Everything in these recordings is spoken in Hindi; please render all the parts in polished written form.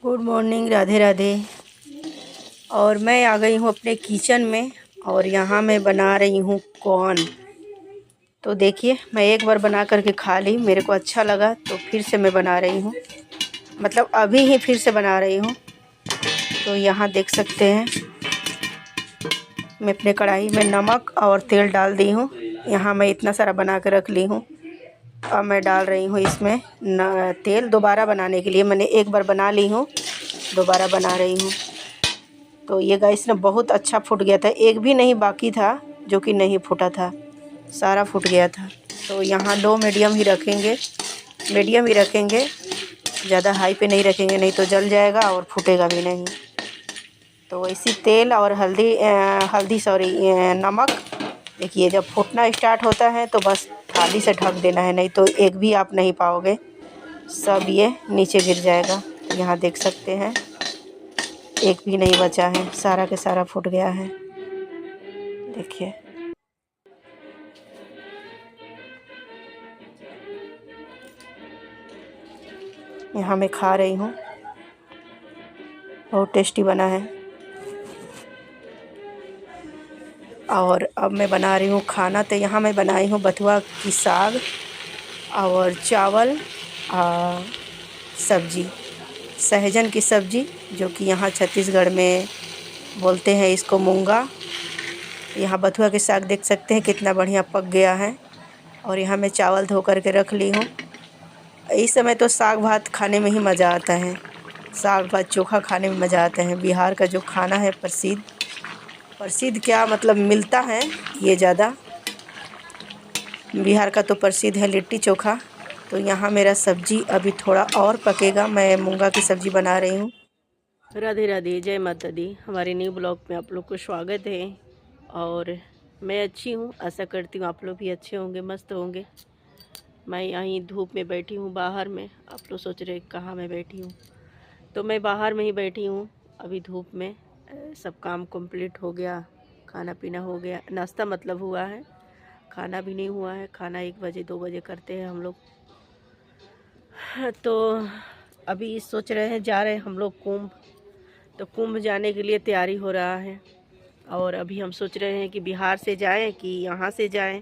Good morning, Radhe Radhe. और मैं आ गई हूँ अपने किचन में और यहाँ मैं बना रही हूँ कॉर्न। तो देखिए, मैं एक बार बना करके खा ली, मेरे को अच्छा लगा तो फिर से मैं बना रही हूँ, मतलब अभी ही फिर से बना रही हूँ। तो यहाँ देख सकते हैं, मैं अपने कढ़ाई में नमक और तेल डाल दी हूँ। यहाँ मैं इतना सारा बना कर रख ली हूँ। अब मैं डाल रही हूँ इसमें तेल दोबारा बनाने के लिए। मैंने एक बार बना ली हूँ, दोबारा बना रही हूँ। तो ये गाइस ना बहुत अच्छा फूट गया था, एक भी नहीं बाकी था जो कि नहीं फूटा था, सारा फूट गया था। तो यहाँ लो मीडियम ही रखेंगे, मीडियम ही रखेंगे, ज़्यादा हाई पे नहीं रखेंगे, नहीं तो जल जाएगा और फूटेगा भी नहीं। तो इसी तेल और नमक, देखिए जब फूटना स्टार्ट होता है तो बस थाली से ढक देना है, नहीं तो एक भी आप नहीं पाओगे, सब ये नीचे गिर जाएगा। यहाँ देख सकते हैं, एक भी नहीं बचा है, सारा के सारा फूट गया है। देखिए, यहाँ मैं खा रही हूँ, बहुत टेस्टी बना है। और अब मैं बना रही हूँ खाना। तो यहाँ मैं बनाई हूँ बथुआ की साग और चावल, सब्जी, सहजन की सब्जी, जो कि यहाँ छत्तीसगढ़ में बोलते हैं इसको मूंगा। यहाँ बथुआ के साग देख सकते हैं कितना बढ़िया पक गया है। और यहाँ मैं चावल धो करके रख ली हूँ। इस समय तो साग भात खाने में ही मज़ा आता है, साग भात चोखा खाने में मज़ा आता है। बिहार का जो खाना है प्रसिद्ध क्या मतलब मिलता है, ये ज़्यादा बिहार का तो प्रसिद्ध है लिट्टी चोखा। तो यहाँ मेरा सब्जी अभी थोड़ा और पकेगा। मैं मूंगा की सब्ज़ी बना रही हूँ। राधे राधे, जय माता दी। हमारे न्यू ब्लॉग में आप लोग को स्वागत है। और मैं अच्छी हूँ, आशा करती हूँ आप लोग भी अच्छे होंगे, मस्त होंगे। मैं यहीं धूप में बैठी हूँ बाहर में। आप लोग सोच रहे कहाँ मैं बैठी हूँ, तो मैं बाहर में ही बैठी हूँ अभी धूप में। सब काम कंप्लीट हो गया, खाना पीना हो गया, नाश्ता मतलब हुआ है, खाना भी नहीं हुआ है। खाना 1 बजे 2 बजे करते हैं हम लोग। तो अभी सोच रहे हैं, जा रहे हैं हम लोग कुंभ। तो कुंभ जाने के लिए तैयारी हो रहा है। और अभी हम सोच रहे हैं कि बिहार से जाएं कि यहाँ से जाएं,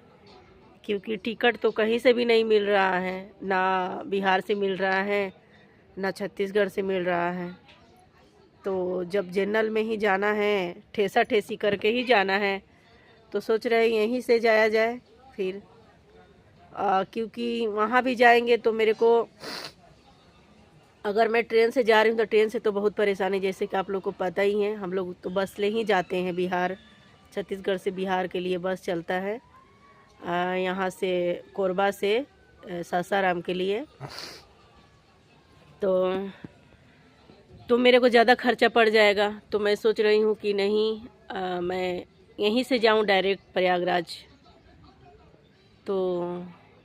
क्योंकि टिकट तो कहीं से भी नहीं मिल रहा है, ना बिहार से मिल रहा है ना छत्तीसगढ़ से मिल रहा है। तो जब जनरल में ही जाना है, ठेसा ठेसी करके ही जाना है, तो सोच रहे हैं यहीं से जाया जाए फिर। क्योंकि वहाँ भी जाएंगे तो मेरे को, अगर मैं ट्रेन से जा रही हूँ तो ट्रेन से तो बहुत परेशानी, जैसे कि आप लोग को पता ही है, हम लोग तो बस ले ही जाते हैं बिहार, छत्तीसगढ़ से बिहार के लिए बस चलता है। यहाँ से कोरबा से सासाराम के लिए। तो मेरे को ज़्यादा खर्चा पड़ जाएगा। तो मैं सोच रही हूँ कि नहीं, मैं यहीं से जाऊँ डायरेक्ट प्रयागराज। तो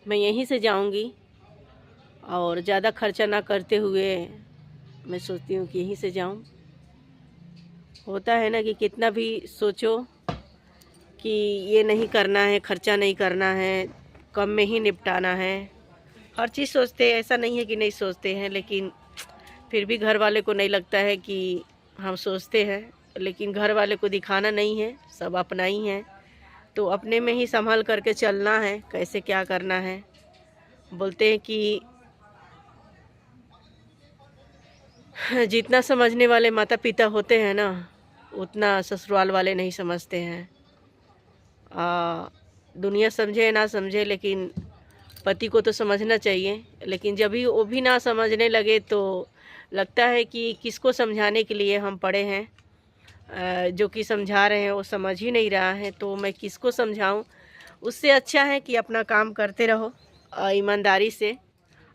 मैं यहीं से जाऊँगी और ज़्यादा खर्चा ना करते हुए मैं सोचती हूँ कि यहीं से जाऊँ। होता है ना कि कितना भी सोचो कि ये नहीं करना है, खर्चा नहीं करना है, कम में ही निपटाना है, हर चीज़ सोचते हैं। ऐसा नहीं है कि नहीं सोचते हैं, लेकिन फिर भी घर वाले को नहीं लगता है कि हम सोचते हैं, लेकिन घर वाले को दिखाना नहीं है, सब अपना ही है। तो अपने में ही संभाल करके चलना है, कैसे क्या करना है। बोलते हैं कि जितना समझने वाले माता पिता होते हैं ना, उतना ससुराल वाले नहीं समझते हैं। दुनिया समझे ना समझे, लेकिन पति को तो समझना चाहिए। लेकिन जब भी वो भी ना समझने लगे तो लगता है कि किसको समझाने के लिए हम पड़े हैं। जो कि समझा रहे हैं वो समझ ही नहीं रहा है, तो मैं किसको समझाऊं। उससे अच्छा है कि अपना काम करते रहो ईमानदारी से,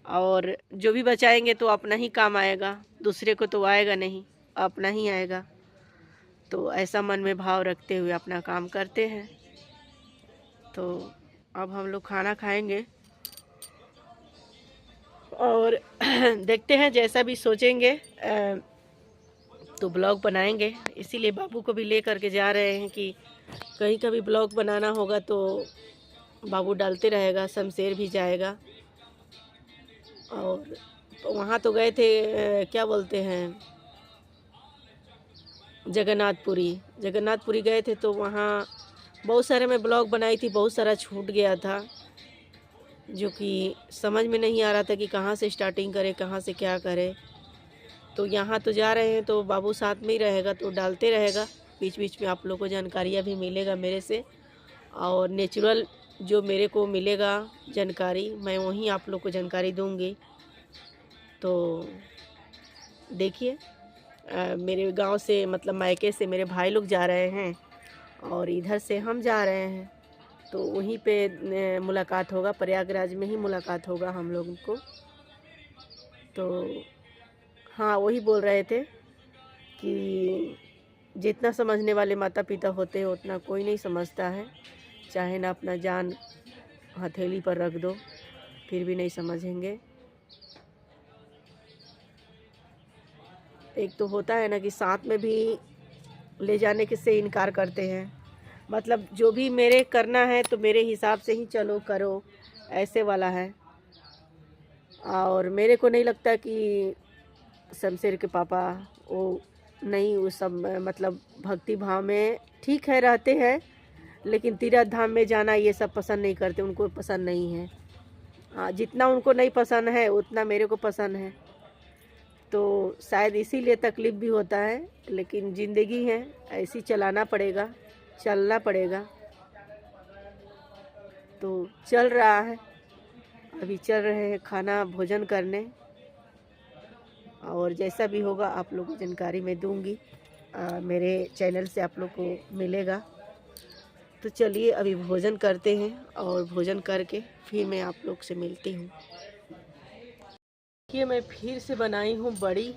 और जो भी बचाएंगे तो अपना ही काम आएगा, दूसरे को तो आएगा नहीं, अपना ही आएगा। तो ऐसा मन में भाव रखते हुए अपना काम करते हैं। तो अब हम लोग खाना खाएंगे और देखते हैं, जैसा भी सोचेंगे तो ब्लॉग बनाएंगे। इसीलिए बाबू को भी ले करके जा रहे हैं कि कहीं का भी ब्लॉग बनाना होगा तो बाबू डालते रहेगा, शमशेर भी जाएगा। और वहाँ तो गए थे, क्या बोलते हैं, जगन्नाथपुरी गए थे। तो वहाँ बहुत सारे मैं ब्लॉग बनाई थी, बहुत सारा छूट गया था, जो कि समझ में नहीं आ रहा था कि कहाँ से स्टार्टिंग करें, कहाँ से क्या करें। तो यहाँ तो जा रहे हैं तो बाबू साथ में ही रहेगा, तो डालते रहेगा बीच बीच में, आप लोग को जानकारियाँ भी मिलेगा मेरे से, और नेचुरल जो मेरे को मिलेगा जानकारी, मैं वहीं आप लोग को जानकारी दूँगी। तो देखिए, मेरे गांव से मतलब मायके से मेरे भाई लोग जा रहे हैं और इधर से हम जा रहे हैं, तो वहीं पे मुलाकात होगा, प्रयागराज में ही मुलाकात होगा हम लोगों को। तो हाँ, वही बोल रहे थे कि जितना समझने वाले माता पिता होते हैं उतना कोई नहीं समझता है, चाहे ना अपना जान हथेली पर रख दो फिर भी नहीं समझेंगे। एक तो होता है ना कि साथ में भी ले जाने के से इनकार करते हैं, मतलब जो भी मेरे करना है तो मेरे हिसाब से ही चलो करो, ऐसे वाला है। और मेरे को नहीं लगता कि शमशेर के पापा वो नहीं, वो सब मतलब भक्ति भाव में ठीक है रहते हैं, लेकिन तीर्थ धाम में जाना ये सब पसंद नहीं करते, उनको पसंद नहीं है। हाँ, जितना उनको नहीं पसंद है उतना मेरे को पसंद है, तो शायद इसीलिए तकलीफ़ भी होता है। लेकिन ज़िंदगी है, ऐसी चलाना पड़ेगा, चलना पड़ेगा। तो चल रहा है, अभी चल रहे हैं खाना भोजन करने, और जैसा भी होगा आप लोगों को जानकारी मैं दूंगी, मेरे चैनल से आप लोग को मिलेगा। तो चलिए अभी भोजन करते हैं, और भोजन करके फिर मैं आप लोग से मिलती हूँ। देखिए, मैं फिर से बनाई हूँ बड़ी,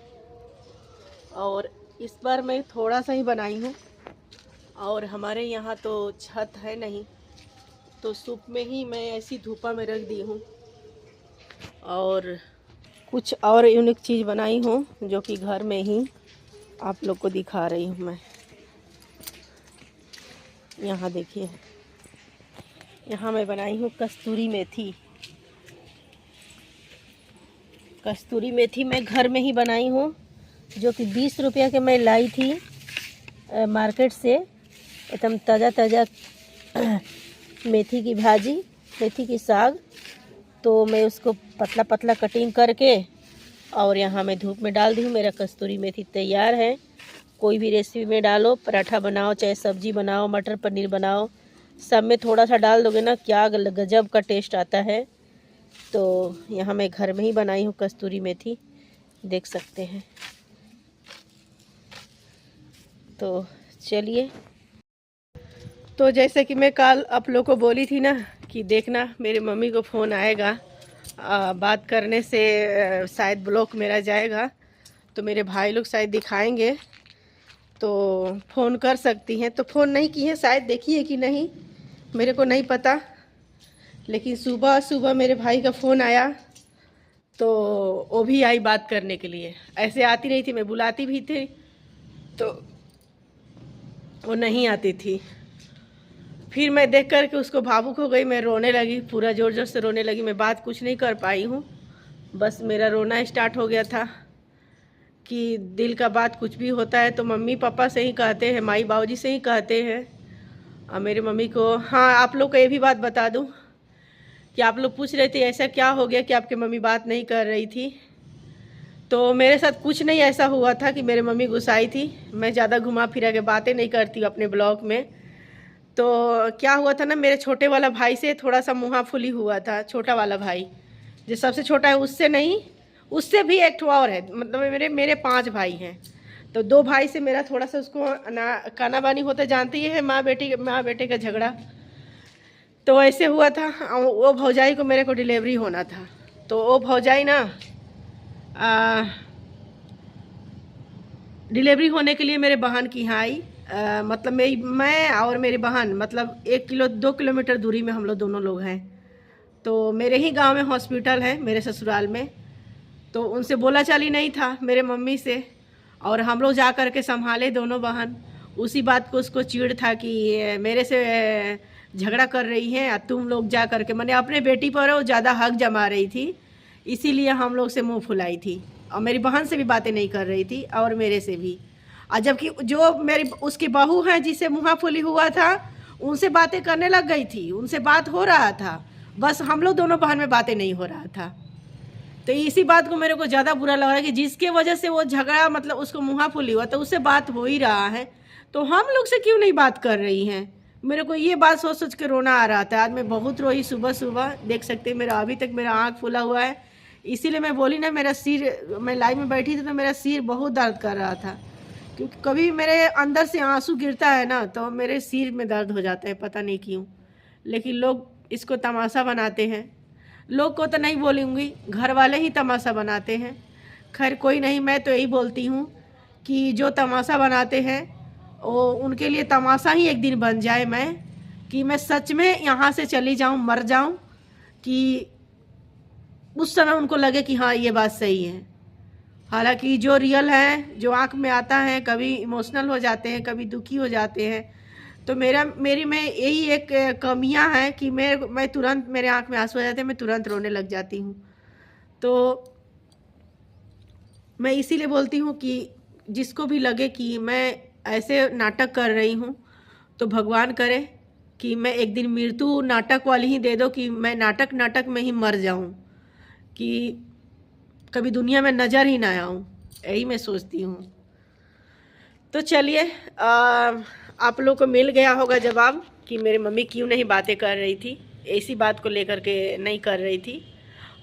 और इस बार मैं थोड़ा सा ही बनाई हूँ, और हमारे यहाँ तो छत है नहीं, तो सूप में ही मैं ऐसी धूपा में रख दी हूँ। और कुछ और यूनिक चीज़ बनाई हूँ जो कि घर में ही आप लोग को दिखा रही हूँ मैं। यहाँ देखिए, यहाँ मैं बनाई हूँ कस्तूरी मेथी। कस्तूरी मेथी मैं घर में ही बनाई हूँ, जो कि 20 रुपया के मैं लाई थी मार्केट से, एकदम ताज़ा ताज़ा मेथी की भाजी, मेथी की साग। तो मैं उसको पतला पतला कटिंग करके और यहाँ मैं धूप में डाल दी हूँ। मेरा कस्तूरी मेथी तैयार है। कोई भी रेसिपी में डालो, पराठा बनाओ, चाहे सब्जी बनाओ, मटर पनीर बनाओ, सब में थोड़ा सा डाल दोगे ना, क्या गजब का टेस्ट आता है। तो यहाँ मैं घर में ही बनाई हूँ कस्तूरी मेथी, देख सकते हैं। तो चलिए, तो जैसे कि मैं कल आप लोग को बोली थी ना कि देखना मेरी मम्मी को फ़ोन आएगा, बात करने से शायद ब्लॉक मेरा जाएगा, तो मेरे भाई लोग शायद दिखाएंगे, तो फ़ोन कर सकती हैं। तो फ़ोन नहीं की है शायद, देखिए कि नहीं मेरे को नहीं पता, लेकिन सुबह सुबह मेरे भाई का फ़ोन आया, तो वो भी आई बात करने के लिए। ऐसे आती नहीं थी, मैं बुलाती भी थी तो वो नहीं आती थी। फिर मैं देख कर के उसको भावुक हो गई, मैं रोने लगी, पूरा ज़ोर ज़ोर से रोने लगी। मैं बात कुछ नहीं कर पाई हूँ, बस मेरा रोना स्टार्ट हो गया था कि दिल का बात कुछ भी होता है तो मम्मी पापा से ही कहते हैं, माई बाबूजी से ही कहते हैं। और मेरी मम्मी को, हाँ आप लोग को ये भी बात बता दूँ कि आप लोग पूछ रहे थे ऐसा क्या हो गया कि आपकी मम्मी बात नहीं कर रही थी। तो मेरे साथ कुछ नहीं ऐसा हुआ था कि मेरी मम्मी गुस्साई थी। मैं ज़्यादा घुमा फिरा के बातें नहीं करती अपने ब्लॉग में। तो क्या हुआ था ना, मेरे छोटे वाला भाई से थोड़ा सा मुँहा फुली हुआ था। छोटा वाला भाई जो सबसे छोटा है उससे नहीं, उससे भी एक और है, मतलब मेरे 5 भाई हैं। तो 2 भाई से मेरा थोड़ा सा उसको ना काना बानी होता, जानती है माँ बेटे का झगड़ा। तो ऐसे हुआ था। वो भौजाई को मेरे को डिलीवरी होना था, तो वो भौजाई ना डिलीवरी होने के लिए मेरे बहन की यहाँ आई। मतलब मैं और मेरी बहन मतलब 2 किलोमीटर दूरी में हम लोग दोनों लोग हैं। तो मेरे ही गांव में हॉस्पिटल है, मेरे ससुराल में। तो उनसे बोला चाली नहीं था मेरे मम्मी से, और हम लोग जा कर के संभाले दोनों बहन। उसी बात को उसको चिढ़ था कि मेरे से झगड़ा कर रही हैं, तुम लोग जा कर के, मैंने अपने बेटी पर वो ज़्यादा हक जमा रही थी, इसीलिए हम लोग से मुंह फुलाई थी, और मेरी बहन से भी बातें नहीं कर रही थी और मेरे से भी। और जबकि जो मेरी उसकी बहू है जिसे मुँह फुली हुआ था, उनसे बातें करने लग गई थी, उनसे बात हो रहा था, बस हम लोग दोनों बहन में बातें नहीं हो रहा था। तो इसी बात को मेरे को ज़्यादा बुरा लग रहा है कि जिसके वजह से वो झगड़ा, मतलब उसको मुँह फुली हुआ, तो उससे बात हो ही रहा है, तो हम लोग से क्यों नहीं बात कर रही हैं। मेरे को ये बात सोच सोच के रोना आ रहा था। आज मैं बहुत रोई सुबह सुबह, देख सकते हैं मेरा अभी तक मेरा आँख फूला हुआ है। इसीलिए मैं बोली ना, मेरा सिर, मैं लाइव में बैठी थी तो मेरा सिर बहुत दर्द कर रहा था, क्योंकि कभी मेरे अंदर से आंसू गिरता है ना तो मेरे सिर में दर्द हो जाता है, पता नहीं क्यों। लेकिन लोग इसको तमाशा बनाते हैं। लोग को तो नहीं बोलूँगी, घर वाले ही तमाशा बनाते हैं। खैर कोई नहीं, मैं तो यही बोलती हूँ कि जो तमाशा बनाते हैं वो उनके लिए तमाशा ही एक दिन बन जाए, कि मैं सच में यहाँ से चली जाऊँ, मर जाऊँ, कि उस समय उनको लगे कि हाँ ये बात सही है। हालांकि जो रियल है, जो आँख में आता है, कभी इमोशनल हो जाते हैं, कभी दुखी हो जाते हैं, तो मेरी में यही एक कमियां हैं कि मैं तुरंत, मेरे आँख में आंसू आ जाते हैं, मैं तुरंत रोने लग जाती हूँ। तो मैं इसीलिए बोलती हूँ कि जिसको भी लगे कि मैं ऐसे नाटक कर रही हूँ, तो भगवान करे कि मैं एक दिन मृत्यु नाटक वाली ही दे दो, कि मैं नाटक में ही मर जाऊँ, कि कभी दुनिया में नज़र ही ना आऊँ, यही मैं सोचती हूँ। तो चलिए, आप लोग को मिल गया होगा जवाब कि मेरी मम्मी क्यों नहीं बातें कर रही थी, ऐसी बात को लेकर के नहीं कर रही थी।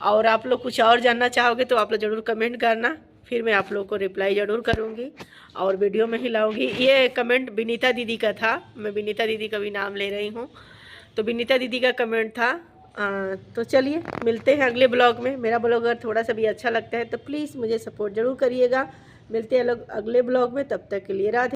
और आप लोग कुछ और जानना चाहोगे तो आप लोग ज़रूर कमेंट करना, फिर मैं आप लोग को रिप्लाई ज़रूर करूँगी और वीडियो में ही लाऊँगी। ये कमेंट विनीता दीदी का था, मैं विनीता दीदी का भी नाम ले रही हूँ, तो विनीता दीदी का कमेंट था। तो चलिए मिलते हैं अगले ब्लॉग में। मेरा ब्लॉग अगर थोड़ा सा भी अच्छा लगता है तो प्लीज़ मुझे सपोर्ट ज़रूर करिएगा। मिलते हैं लोग अगले ब्लॉग में, तब तक के लिए राधे।